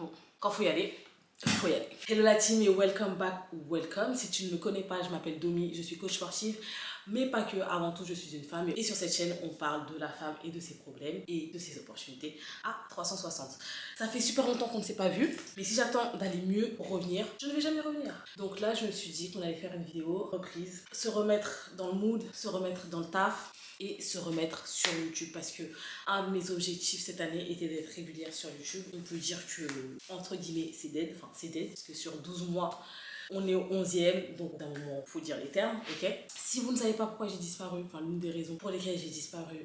bon, quand faut y aller, il faut y aller. Hello la team et welcome back ou welcome. Si tu ne me connais pas, je m'appelle Domi, je suis coach sportive, mais pas que, avant tout je suis une femme. Et sur cette chaîne, on parle de la femme et de ses problèmes et de ses opportunités à 360. Ça fait super longtemps qu'on ne s'est pas vu, mais si j'attends d'aller mieux pour revenir, je ne vais jamais revenir. Donc là, je me suis dit qu'on allait faire une vidéo reprise, se remettre dans le mood, se remettre dans le taf et se remettre sur YouTube parce que un de mes objectifs cette année était d'être régulière sur YouTube. On peut dire que, entre guillemets, c'est dead, parce que sur 12 mois, on est au 11e, donc d'un moment, il faut dire les termes, ok. Si vous ne savez pas pourquoi j'ai disparu, l'une des raisons pour lesquelles j'ai disparu,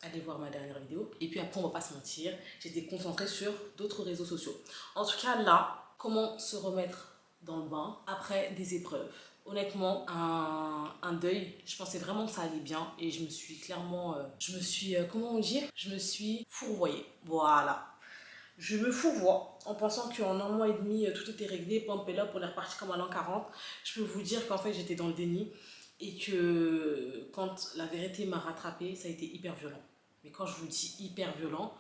allez voir ma dernière vidéo. Et puis après, on va pas se mentir, j'étais concentrée sur d'autres réseaux sociaux. En tout cas, là, comment se remettre dans le bain après des épreuves. Honnêtement, un deuil, je pensais vraiment que ça allait bien et je me suis clairement, comment on dit, je me suis fourvoyée, voilà. Je me fourvoie en pensant qu'en un mois et demi, tout était réglé, pump et là, on est reparti comme à l'an 40. Je peux vous dire qu'en fait, j'étais dans le déni et que quand la vérité m'a rattrapée, ça a été hyper violent. Mais quand je vous dis hyper violent,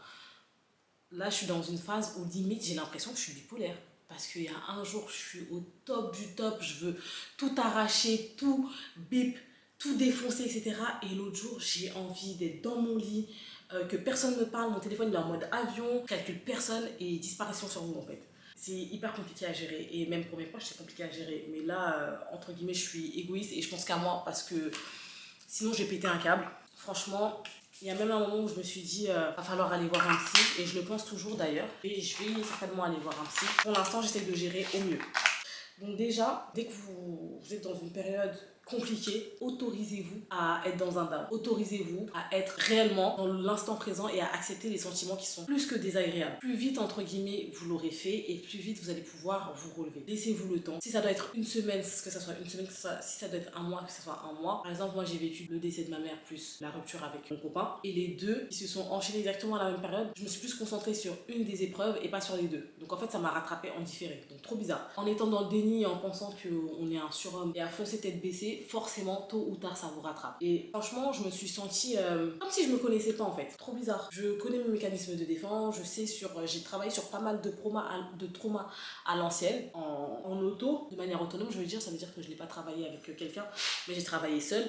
là, je suis dans une phase où limite, j'ai l'impression que je suis bipolaire. Parce qu'il y a un jour, je suis au top du top, je veux tout arracher, tout bip, tout défoncer, etc. Et l'autre jour, j'ai envie d'être dans mon lit, que personne ne me parle, mon téléphone il est en mode avion, je calcule personne et disparition sur vous en fait. C'est hyper compliqué à gérer et même pour mes proches c'est compliqué à gérer. Mais là, entre guillemets, je suis égoïste et je pense qu'à moi parce que sinon j'ai pété un câble. Franchement, il y a même un moment où je me suis dit, va falloir aller voir un psy, et je le pense toujours d'ailleurs, et je vais certainement aller voir un psy. Pour l'instant, j'essaie de gérer au mieux. Donc déjà, dès que vous êtes dans une période compliquée, autorisez-vous à être dans un down. Autorisez-vous à être réellement dans l'instant présent et à accepter les sentiments qui sont plus que désagréables. Plus vite, entre guillemets, vous l'aurez fait et plus vite vous allez pouvoir vous relever. Laissez-vous le temps. Si ça doit être une semaine, que ça soit une semaine, si ça doit être un mois, que ça soit un mois. Par exemple, moi j'ai vécu le décès de ma mère plus la rupture avec mon copain. Et les deux, qui se sont enchaînés exactement à la même période, je me suis plus concentrée sur une des épreuves et pas sur les deux. Donc en fait, ça m'a rattrapée en différé. Donc trop bizarre. En étant dans le déni, en pensant qu'on est un surhomme et à foncer tête baissée, forcément, tôt ou tard, ça vous rattrape. Et franchement, je me suis sentie comme si je me connaissais pas en fait. Trop bizarre. Je connais mes mécanismes de défense, j'ai travaillé sur pas mal de traumas à l'ancienne, en auto, de manière autonome, je veux dire, ça veut dire que je n'ai pas travaillé avec quelqu'un, mais j'ai travaillé seule.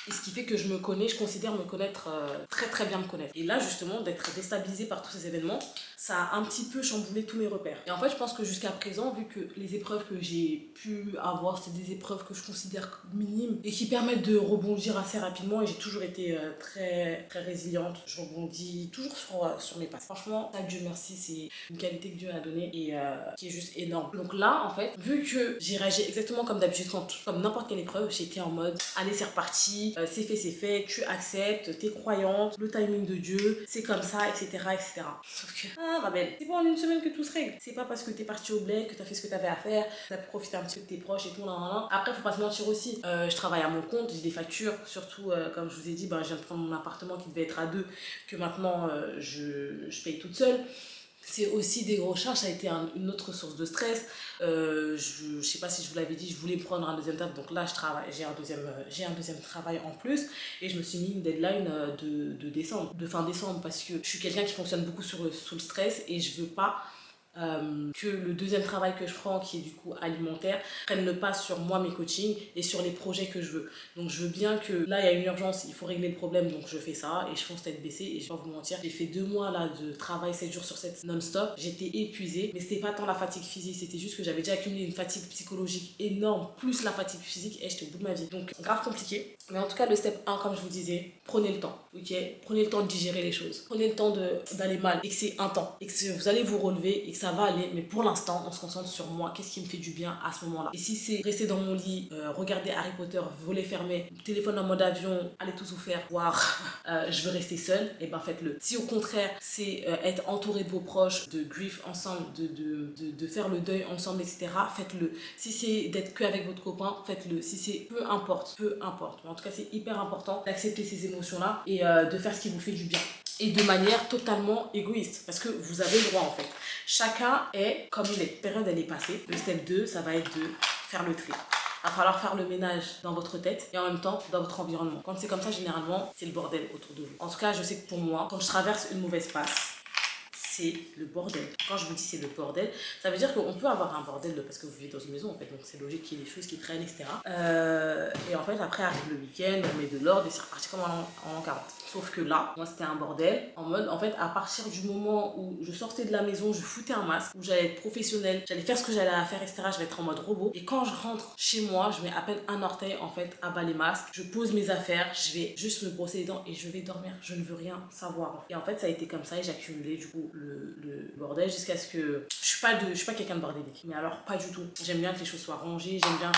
Et ce qui fait que je me connais, je considère me connaître, très très bien me connaître. Et là justement, d'être déstabilisée par tous ces événements, ça a un petit peu chamboulé tous mes repères. Et en fait, je pense que jusqu'à présent, vu que les épreuves que j'ai pu avoir, c'est des épreuves que je considère minimes et qui permettent de rebondir assez rapidement, et j'ai toujours été très, très résiliente. Je rebondis toujours sur mes pas. Franchement, ça, Dieu merci, c'est une qualité que Dieu a donnée et qui est juste énorme. Donc là, en fait, vu que j'ai réagi exactement comme d'habitude, comme n'importe quelle épreuve, j'étais en mode, allez, c'est reparti. C'est fait, tu acceptes, t'es croyante, le timing de Dieu, c'est comme ça, etc. etc. Sauf que, ma belle, c'est pas en une semaine que tout se règle. C'est pas parce que t'es parti au bled, que t'as fait ce que t'avais à faire, que t'as pu profiter un petit peu de tes proches et tout, nan. Après, faut pas se mentir aussi. Je travaille à mon compte, j'ai des factures, surtout, comme je vous ai dit, je viens de prendre mon appartement qui devait être à 2, que maintenant je paye toute seule. C'est aussi des gros charges, ça a été une autre source de stress. Je sais pas si je vous l'avais dit, je voulais prendre un deuxième taf, donc là je travaille, j'ai un deuxième travail en plus, et je me suis mis une deadline de fin décembre, parce que je suis quelqu'un qui fonctionne beaucoup sous le stress, et je veux pas que le deuxième travail que je prends, qui est du coup alimentaire, prenne le pas sur moi, mes coachings et sur les projets que je veux. Donc je veux bien que là il y a une urgence, il faut régler le problème, donc je fais ça et je fonce tête baissée. Et je vais pas vous mentir, j'ai fait 2 mois là de travail 7 jours sur 7 non-stop. J'étais épuisée, mais c'était pas tant la fatigue physique, c'était juste que j'avais déjà accumulé une fatigue psychologique énorme, plus la fatigue physique, et j'étais au bout de ma vie. Donc grave compliqué. Mais en tout cas, le step 1, comme je vous disais, prenez le temps, ok? Prenez le temps de digérer les choses. Prenez le temps d'aller mal, et que c'est un temps, et que vous allez vous relever, et que ça va aller. Mais pour l'instant, on se concentre sur moi. Qu'est-ce qui me fait du bien à ce moment-là? Et si c'est rester dans mon lit, regarder Harry Potter, volets fermés, téléphone en mode avion, allez tous vous faire voir, je veux rester seule, et ben faites-le. Si au contraire, c'est être entouré de vos proches, de grief ensemble, de faire le deuil ensemble, etc., faites-le. Si c'est d'être que avec votre copain, faites-le. Si c'est peu importe. Mais en tout cas, c'est hyper important d'accepter ces émotions-là et de faire ce qui vous fait du bien. Et de manière totalement égoïste, parce que vous avez le droit en fait. Chacun est comme il est. La période elle est passée. Le step 2, ça va être de faire le tri. Il va falloir faire le ménage dans votre tête et en même temps dans votre environnement. Quand c'est comme ça, généralement, c'est le bordel autour de vous. En tout cas, je sais que pour moi, quand je traverse une mauvaise passe, c'est le bordel. Quand je vous dis c'est le bordel, ça veut dire qu'on peut avoir un bordel parce que vous vivez dans une maison en fait, donc c'est logique qu'il y ait des choses qui traînent, etc. Et en fait, après arrive le week-end, on met de l'ordre et c'est reparti comme en l'an 40. Sauf que là, moi c'était un bordel, en mode, en fait, à partir du moment où je sortais de la maison, je foutais un masque, où j'allais être professionnelle, j'allais faire ce que j'allais faire, etc. Je vais être en mode robot. Et quand je rentre chez moi, je mets à peine un orteil en fait à bas les masques, je pose mes affaires, je vais juste me brosser les dents et je vais dormir. Je ne veux rien savoir. Et en fait, ça a été comme ça et j'ai accumulé du coup le bordel jusqu'à ce que je suis pas quelqu'un de bordélique. Mais alors pas du tout. J'aime bien que les choses soient rangées, j'aime bien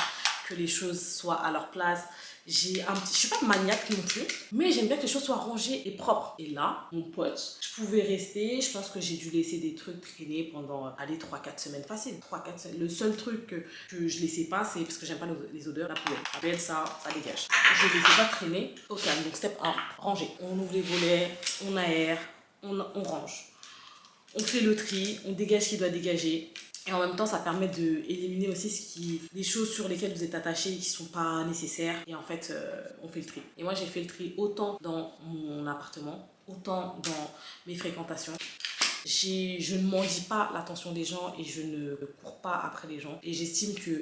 que les choses soient à leur place. Je suis pas maniaque non plus, mais j'aime bien que les choses soient rangées et propres. Et là, mon pote, je pouvais rester, je pense que j'ai dû laisser des trucs traîner pendant, 3-4 semaines facile. 3-4 semaines. Le seul truc que je laissais pas, c'est parce que j'aime pas les odeurs, la poubelle. La poubelle, ça dégage. Je ne laissais pas traîner au calme. Donc step 1, ranger. On ouvre les volets, on aère, on range. On fait le tri, on dégage ce qui doit dégager. Et en même temps, ça permet d'éliminer aussi les choses sur lesquelles vous êtes attaché et qui ne sont pas nécessaires. Et en fait, on fait le tri. Et moi, j'ai fait le tri autant dans mon appartement, autant dans mes fréquentations. Je ne mendie pas l'attention des gens et je ne cours pas après les gens. Et j'estime que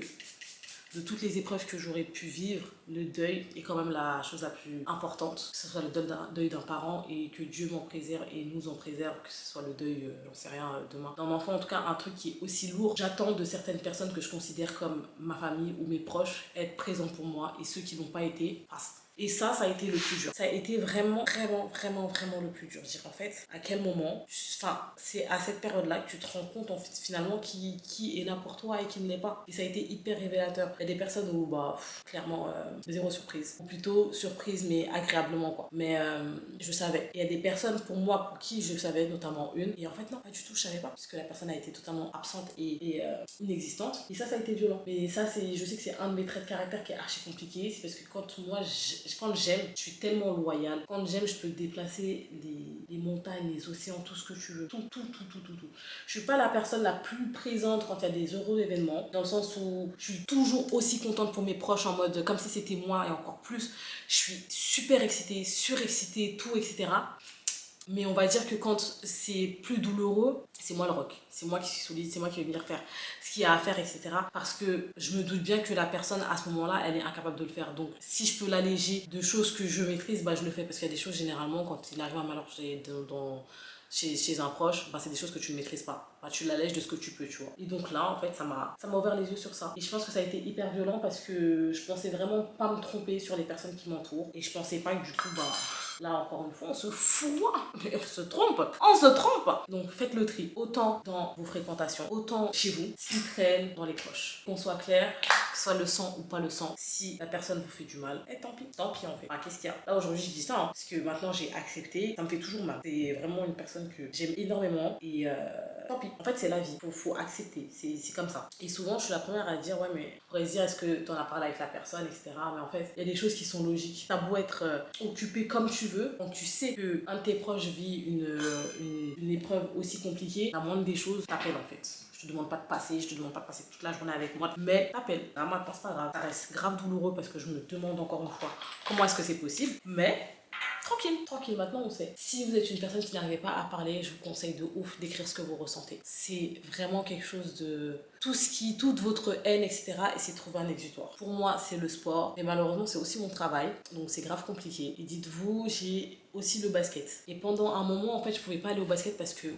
de toutes les épreuves que j'aurais pu vivre, le deuil est quand même la chose la plus importante. Que ce soit le deuil d'un parent et que Dieu m'en préserve et nous en préserve, que ce soit le deuil, j'en sais rien, d'un enfant. En tout cas, un truc qui est aussi lourd. J'attends de certaines personnes que je considère comme ma famille ou mes proches être présents pour moi et ceux qui n'ont pas été, passent. Et ça a été le plus dur. Ça a été vraiment le plus dur. Je dirais en fait, à quel moment, c'est à cette période-là que tu te rends compte en fait, finalement qui est là pour toi et qui ne l'est pas. Et ça a été hyper révélateur. Il y a des personnes où, clairement, zéro surprise. Ou plutôt surprise, mais agréablement, quoi. Mais je savais. Il y a des personnes pour moi, pour qui je savais, notamment une. Et en fait, non, pas du tout, je savais pas. Parce que la personne a été totalement absente et inexistante. Et ça a été violent. Mais ça, je sais que c'est un de mes traits de caractère qui est archi compliqué. C'est parce que quand j'aime, je suis tellement loyale. Quand j'aime, je peux déplacer les montagnes, les océans, tout ce que tu veux. Tout. Je suis pas la personne la plus présente quand il y a des heureux événements, dans le sens où je suis toujours aussi contente pour mes proches, en mode comme si c'était moi et encore plus. Je suis super excitée, surexcitée, tout, etc. Mais on va dire que quand c'est plus douloureux, c'est moi le rock. C'est moi qui suis solide, c'est moi qui vais venir faire ce qu'il y a à faire, etc. Parce que je me doute bien que la personne, à ce moment-là, elle est incapable de le faire. Donc, si je peux l'alléger de choses que je maîtrise, je le fais. Parce qu'il y a des choses, généralement, quand il arrive un malheur chez un proche, c'est des choses que tu ne maîtrises pas. Tu l'allèges de ce que tu peux, tu vois. Et donc là, en fait, ça m'a ouvert les yeux sur ça. Et je pense que ça a été hyper violent parce que je pensais vraiment pas me tromper sur les personnes qui m'entourent. Et je pensais pas que du coup, là, encore une fois, on se fout, on se trompe. Donc, faites le tri, autant dans vos fréquentations, autant chez vous, ce qui traîne dans les cloches. Qu'on soit clair, que ce soit le sang ou pas le sang, si la personne vous fait du mal, tant pis en fait. Qu'est-ce qu'il y a? Là, aujourd'hui, je dis ça, parce que maintenant, j'ai accepté, ça me fait toujours mal. C'est vraiment une personne que j'aime énormément et tant pis. En fait, c'est la vie, faut accepter, c'est comme ça. Et souvent, je suis la première à dire, ouais, mais on pourrait se dire, est-ce que t'en as parlé avec la personne, etc. Mais en fait, il y a des choses qui sont logiques. T'as beau être occupé comme tu veux, quand tu sais qu'un de tes proches vit une épreuve aussi compliquée, la moindre des choses, t'appelles en fait. Je te demande pas de passer, toute la journée avec moi, mais t'appelles. Moi, c'est pas grave. Ça reste grave douloureux parce que je me demande encore une fois comment est-ce que c'est possible, mais tranquille, maintenant on sait. Si vous êtes une personne qui n'arrivait pas à parler, je vous conseille de ouf d'écrire ce que vous ressentez. C'est vraiment quelque chose de... toute votre haine, etc. Essayez de trouver un exutoire. Pour moi, c'est le sport, mais malheureusement, c'est aussi mon travail, donc c'est grave compliqué. Et dites-vous, j'ai aussi le basket. Et pendant un moment, en fait, je pouvais pas aller au basket parce que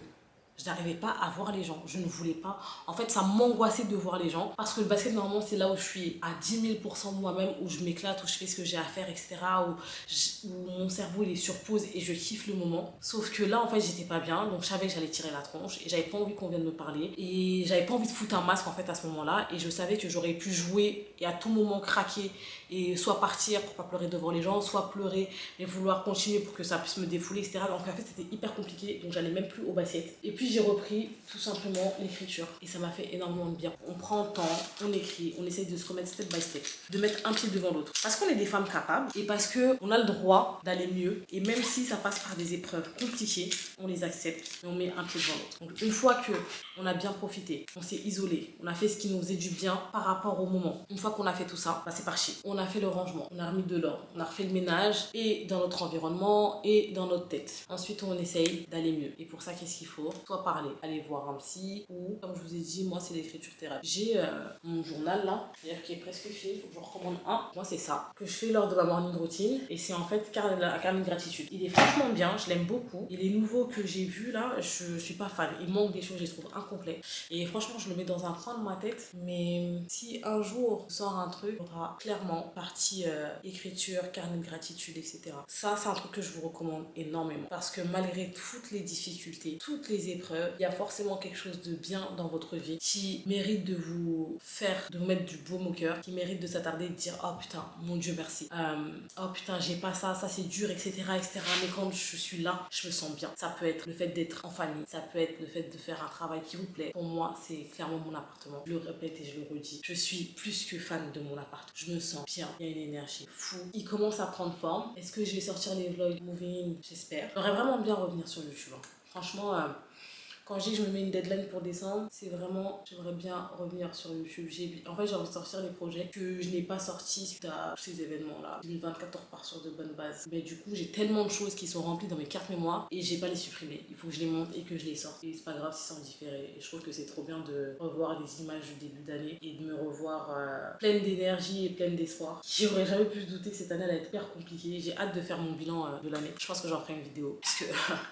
je n'arrivais pas à voir les gens. Je ne voulais pas. En fait, ça m'angoissait de voir les gens. Parce que le basket, normalement, c'est là où je suis à 10 000% moi-même, où je m'éclate, où je fais ce que j'ai à faire, etc. Où mon cerveau, il est sur pause et je kiffe le moment. Sauf que là, en fait, j'étais pas bien. Donc, je savais que j'allais tirer la tronche. Et j'avais pas envie qu'on vienne me parler. Et j'avais pas envie de foutre un masque, en fait, à ce moment-là. Et je savais que j'aurais pu jouer et à tout moment craquer. Et soit partir pour pas pleurer devant les gens, soit pleurer et vouloir continuer pour que ça puisse me défouler, etc. Donc, en fait, c'était hyper compliqué. Donc, j'allais même plus au basket. Et puis, j'ai repris tout simplement l'écriture et ça m'a fait énormément de bien. On prend le temps, on écrit, on essaye de se remettre step by step, de mettre un pied devant l'autre. Parce qu'on est des femmes capables et parce qu'on a le droit d'aller mieux et même si ça passe par des épreuves compliquées, on les accepte et on met un pied devant l'autre. Donc une fois qu'on a bien profité, on s'est isolé, on a fait ce qui nous faisait du bien par rapport au moment. Une fois qu'on a fait tout ça, c'est parti. On a fait le rangement, on a remis de l'ordre, on a refait le ménage et dans notre environnement et dans notre tête. Ensuite, on essaye d'aller mieux. Et pour ça, qu'est-ce qu'il faut? Soit quoi parler. Aller voir un psy ou, comme je vous ai dit, moi c'est l'écriture thérapie. J'ai mon journal là, d'ailleurs qui est presque fait, il faut que je recommande un. Moi c'est ça, que je fais lors de ma morning routine et c'est en fait carnet de gratitude. Il est franchement bien, je l'aime beaucoup. Et les nouveaux que j'ai vus là, je suis pas fan. Il manque des choses, je les trouve incomplets. Et franchement, je le mets dans un coin de ma tête. Mais si un jour sort un truc, il y aura clairement partie écriture, carnet de gratitude, etc. Ça, c'est un truc que je vous recommande énormément. Parce que malgré toutes les difficultés, toutes les épreuves, il y a forcément quelque chose de bien dans votre vie qui mérite de vous faire, de vous mettre du baume au cœur, qui mérite de s'attarder et de dire oh putain, mon Dieu merci. Oh putain, j'ai pas ça, ça c'est dur, etc., etc. Mais quand je suis là, je me sens bien. Ça peut être le fait d'être en famille, ça peut être le fait de faire un travail qui vous plaît. Pour moi, c'est clairement mon appartement. Je le répète et je le redis. Je suis plus que fan de mon appart. Je me sens bien. Il y a une énergie fou. Il commence à prendre forme. Est-ce que je vais sortir les vlogs moving? J'espère. J'aimerais vraiment bien revenir sur YouTube. Franchement, quand je dis que je me mets une deadline pour décembre, c'est vraiment, j'aimerais bien revenir sur YouTube. En fait, j'ai envie de sortir les projets que je n'ai pas sortis suite à tous ces événements-là. 2024 part sur de bonnes bases. Mais du coup, j'ai tellement de choses qui sont remplies dans mes cartes mémoire et j'ai pas les supprimer. Il faut que je les monte et que je les sorte. Et c'est pas grave si c'est en différé. Et je trouve que c'est trop bien de revoir des images du début d'année et de me revoir pleine d'énergie et pleine d'espoir. J'aurais jamais pu se douter que cette année elle allait être hyper compliquée. J'ai hâte de faire mon bilan de l'année. Je pense que j'en ferai une vidéo parce que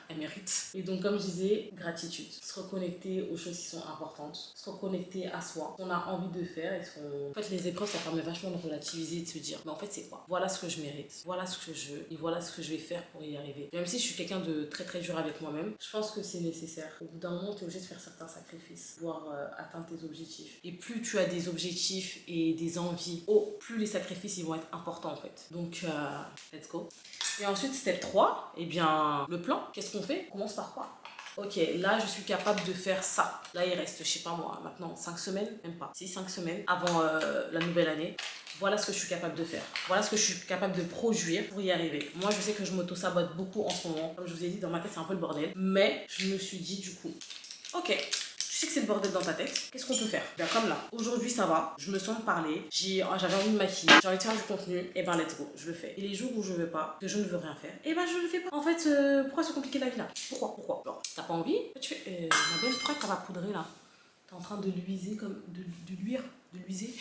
elle mérite. Et donc, comme je disais, gratitude. Se reconnecter aux choses qui sont importantes, se reconnecter à soi, ce qu'on a envie de faire et en fait les épreuves ça permet vachement de relativiser et de se dire mais en fait c'est quoi, voilà ce que je mérite, voilà ce que je veux et voilà ce que je vais faire pour y arriver. Même si je suis quelqu'un de très très dur avec moi-même, je pense que c'est nécessaire. Au bout d'un moment tu es obligé de faire certains sacrifices pour atteindre tes objectifs et plus tu as des objectifs et des envies, plus les sacrifices ils vont être importants en fait. Donc let's go. Et ensuite step 3, et bien le plan, qu'est-ce qu'on fait? On commence par quoi? Ok, là je suis capable de faire ça. Là il reste, je sais pas moi, maintenant 5 semaines, même pas, si 5 semaines avant la nouvelle année. Voilà ce que je suis capable de faire. Voilà ce que je suis capable de produire pour y arriver. Moi je sais que je m'auto-sabote beaucoup en ce moment. Comme je vous ai dit, dans ma tête c'est un peu le bordel. Mais je me suis dit du coup, ok, je sais que c'est le bordel dans ta tête. Qu'est-ce qu'on peut faire? Bien comme là. Aujourd'hui ça va. Je me sens de parler. J'avais envie de maquiller. J'ai envie de faire du contenu. Et ben let's go. Je le fais. Et les jours où je veux pas, que je ne veux rien faire, et ben je le fais pas. En fait, pourquoi se compliquer la vie là? Pourquoi? Genre, t'as pas envie? Tu fais, ma belle, pourquoi t'as pas poudré là? T'es en train de luiser comme. De luire? De luiser?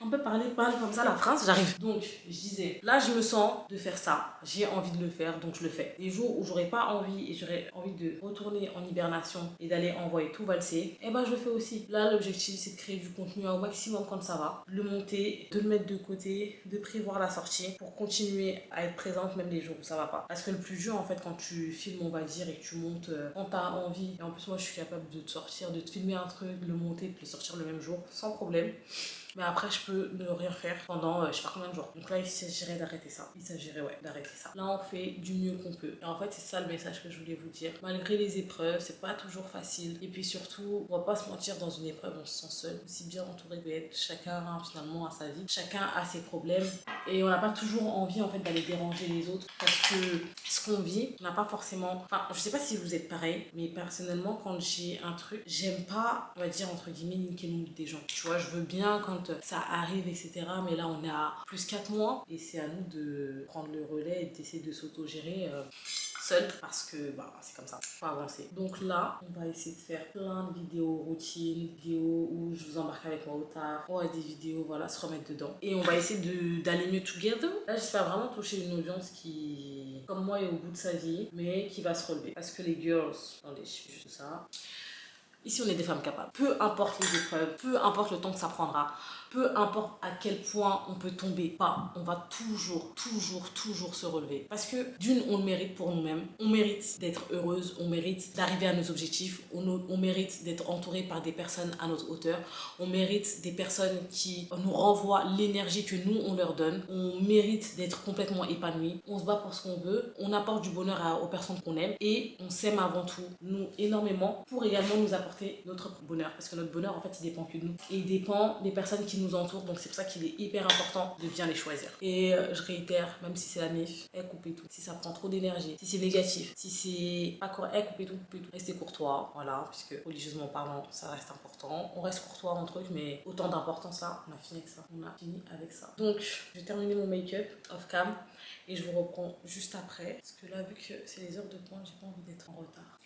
On peut parler comme ça la phrase, j'arrive. Donc, je disais, là je me sens de faire ça, j'ai envie de le faire, donc je le fais. Les jours où j'aurais pas envie et j'aurais envie de retourner en hibernation et d'aller envoyer tout valser, eh ben je le fais aussi. Là l'objectif c'est de créer du contenu au maximum quand ça va, de le monter, de le mettre de côté, de prévoir la sortie pour continuer à être présente même les jours où ça va pas. Parce que le plus dur en fait quand tu filmes on va dire et que tu montes quand t'as envie, et en plus moi je suis capable de te sortir, de te filmer un truc, de le monter, de le sortir le même jour sans problème. Mais après, je peux ne rien faire pendant je sais pas combien de jours. Donc là, il s'agirait d'arrêter ça. Il s'agirait, ouais, d'arrêter ça. Là, on fait du mieux qu'on peut. Et en fait, c'est ça le message que je voulais vous dire. Malgré les épreuves, c'est pas toujours facile. Et puis surtout, on va pas se mentir, dans une épreuve, on se sent seul. Aussi bien entouré d'être. Chacun, finalement, a sa vie. Chacun a ses problèmes. Et on n'a pas toujours envie, en fait, d'aller déranger les autres. Parce que ce qu'on vit, on n'a pas forcément... Enfin, je sais pas si vous êtes pareil, mais personnellement, quand j'ai un truc, j'aime pas, on va dire, entre guillemets, niquer le mood des gens. Tu vois, je veux bien quand ça arrive, etc. Mais là, on est à plus 4 mois et c'est à nous de prendre le relais et d'essayer de s'auto-gérer seul parce que bah, c'est comme ça, faut avancer. Donc là, on va essayer de faire plein de vidéos routines, vidéos où je vous embarque avec moi au tard, ouais, des vidéos, voilà, se remettre dedans. Et on va essayer d'aller mieux together. Là, j'espère vraiment toucher une audience qui, comme moi, est au bout de sa vie, mais qui va se relever. Parce que les girls, attendez, je fais juste ça. Ici, on est des femmes capables. Peu importe les épreuves, peu importe le temps que ça prendra, peu importe à quel point on peut tomber, on va toujours se relever. Parce que d'une, on le mérite pour nous-mêmes, on mérite d'être heureuse, on mérite d'arriver à nos objectifs, on mérite d'être entouré par des personnes à notre hauteur, on mérite des personnes qui nous renvoient l'énergie que nous, on leur donne, on mérite d'être complètement épanoui, on se bat pour ce qu'on veut, on apporte du bonheur aux personnes qu'on aime et on s'aime avant tout, nous, énormément, pour également nous apporter notre bonheur. Parce que notre bonheur, en fait, il dépend que de nous. Et il dépend des personnes qui nous entourent. Donc, c'est pour ça qu'il est hyper important de bien les choisir. Et je réitère, même si c'est la NIF, coupez tout. Si ça prend trop d'énergie, si c'est négatif, si c'est pas correct, coupez tout. Restez courtois, voilà, puisque religieusement parlant, ça reste important. On reste courtois en truc, mais autant d'importance là, on a fini avec ça. Donc, j'ai terminé mon make-up off cam et je vous reprends juste après. Parce que là, vu que c'est les heures de pointe, j'ai pas envie d'être en retard.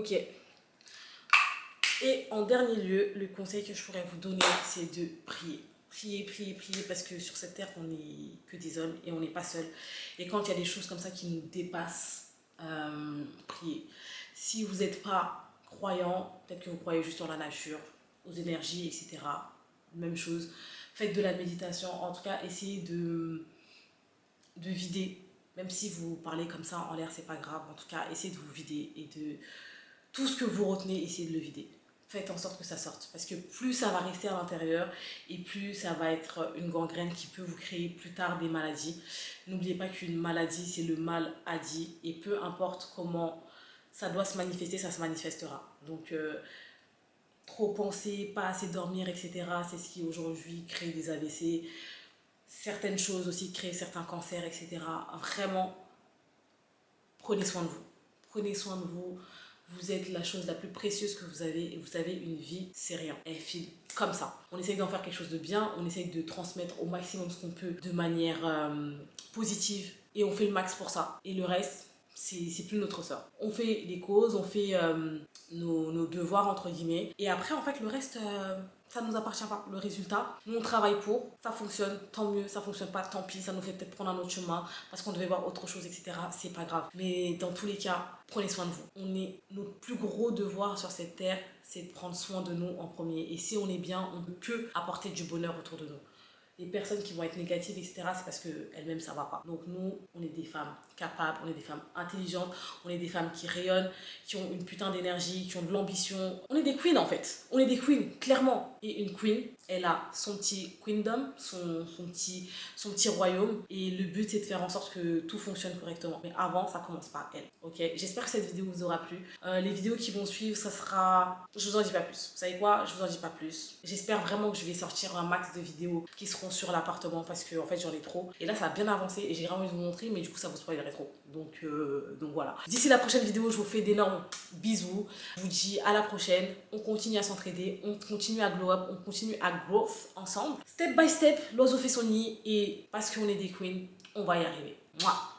Ok. Et en dernier lieu, le conseil que je pourrais vous donner, c'est de prier. Prier, prier, prier, parce que sur cette terre, on n'est que des hommes et on n'est pas seuls. Et quand il y a des choses comme ça qui nous dépassent, priez. Si vous n'êtes pas croyant, peut-être que vous croyez juste en la nature, aux énergies, etc. Même chose. Faites de la méditation. En tout cas, essayez de vider. Même si vous parlez comme ça en l'air, c'est pas grave. En tout cas, essayez de vous vider et de tout ce que vous retenez, essayez de le vider. Faites en sorte que ça sorte. Parce que plus ça va rester à l'intérieur et plus ça va être une gangrène qui peut vous créer plus tard des maladies. N'oubliez pas qu'une maladie, c'est le mal à dit. Et peu importe comment ça doit se manifester, ça se manifestera. Donc, trop penser, pas assez dormir, etc. C'est ce qui aujourd'hui crée des AVC. Certaines choses aussi créent certains cancers, etc. Vraiment, prenez soin de vous. Prenez soin de vous. Vous êtes la chose la plus précieuse que vous avez. Et vous savez, une vie, c'est rien. Elle file comme ça. On essaye d'en faire quelque chose de bien. On essaye de transmettre au maximum ce qu'on peut de manière positive. Et on fait le max pour ça. Et le reste, c'est plus notre sort. On fait les causes, on fait nos devoirs, entre guillemets. Et après, en fait, le reste... ça ne nous appartient pas. Le résultat, nous on travaille pour, ça fonctionne, tant mieux, ça fonctionne pas, tant pis, ça nous fait peut-être prendre un autre chemin parce qu'on devait voir autre chose, etc. C'est pas grave. Mais dans tous les cas, prenez soin de vous. Notre plus gros devoir sur cette terre, c'est de prendre soin de nous en premier. Et si on est bien, on ne peut que apporter du bonheur autour de nous. Les personnes qui vont être négatives, etc., c'est parce qu'elles-mêmes, ça va pas. Donc nous, on est des femmes capables, on est des femmes intelligentes, on est des femmes qui rayonnent, qui ont une putain d'énergie, qui ont de l'ambition. On est des queens, en fait. On est des queens, clairement. Et une queen, elle a son petit queendom, son petit royaume. Et le but, c'est de faire en sorte que tout fonctionne correctement. Mais avant, ça commence par elle. Ok? J'espère que cette vidéo vous aura plu. Les vidéos qui vont suivre, ça sera... Je vous en dis pas plus. Vous savez quoi? Je vous en dis pas plus. J'espère vraiment que je vais sortir un max de vidéos qui seront sur l'appartement parce que en fait j'en ai trop. Et là, ça a bien avancé et j'ai vraiment envie de vous montrer, mais du coup, ça vous spoilerait trop. Donc voilà. D'ici la prochaine vidéo, je vous fais d'énormes bisous. Je vous dis à la prochaine. On continue à s'entraider, on continue à glow up, on continue à growth ensemble. Step by step, l'oiseau fait son nid et parce qu'on est des queens, on va y arriver. Mouah.